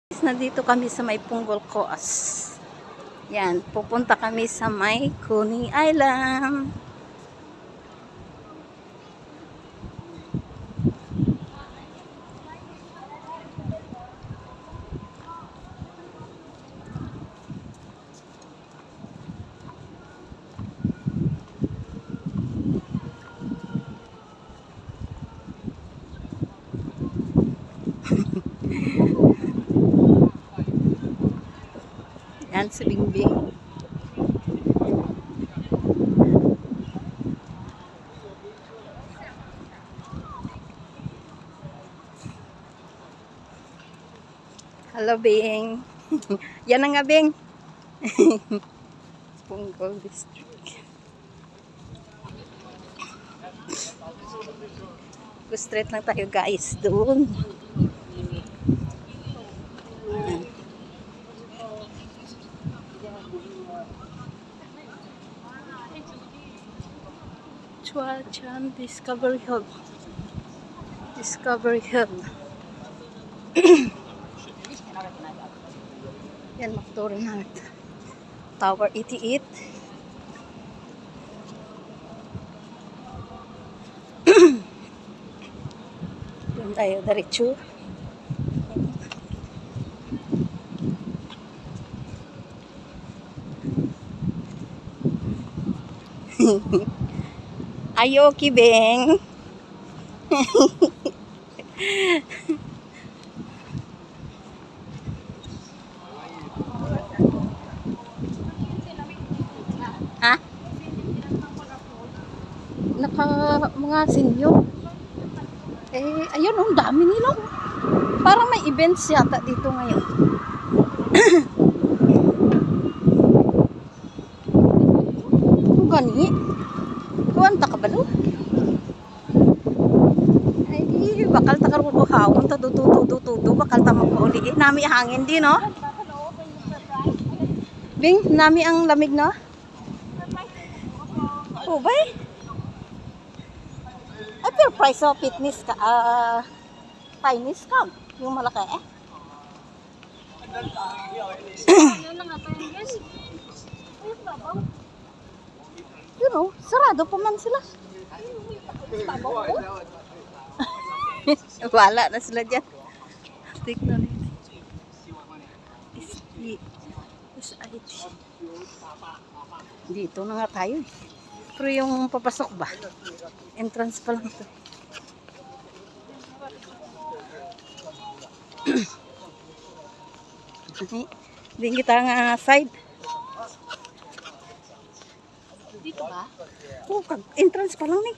Nandito kami sa may Punggol Coas. Yan, pupunta kami sa may Coney Island. Yan si Bingbing. Hello, Bing. Yan na nga, Bing. Punggol District. Go straight lang tayo, guys, doon. Yan. Chua Chan Discovery Hub. Discovery Hub. Yan, McDonald. Tower 88. Doon tayo, diretso. Ayoki, Beng. Ha? Mga senior. Ayun, ang dami nila. Parang may events yata dito ngayon. Kung gani, kuwanta ka ba no? Ay, bakal ta karuhawon ta dutu, bakal ta magpauli. Nami hangin din, no? Bing, nami ang lamig, no? Oh, bay? Ay, pero price of fitness ka, Chinese ka. Yung malaki, eh. You know, sarado pa man sila. Wala na sila dyan. Tignan SIT. Dito na nga tayo, eh. Pero yung papasok ba? Entrance pa lang ito. Din kita nga side. Dito ba? Oo, entrance pa lang ni.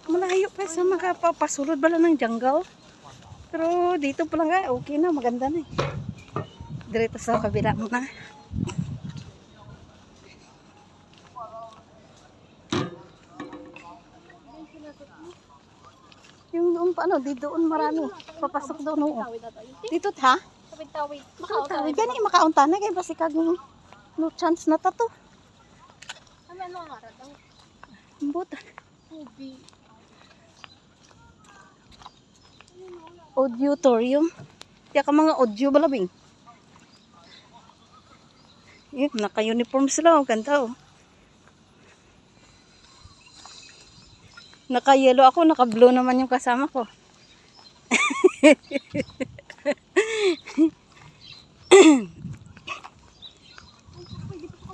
Malayo pa sa makapapasulod ba lang ng jungle. Pero dito pa lang nga, okay na, maganda na, eh. Direto sa kabila muna. Yung doon pa, ano, doon marami. Papasok doon, oo. Dito, ha? Makatawid. Gani, makaunta na. Kaya basi kag no chance na tato. Ano nga rin? Buta. Ubi. Auditorium. Kaya ka mga audio balabing. Naka-uniform sila. Ang ganda, oh. Naka-yellow ako. Naka-blue naman yung kasama ko.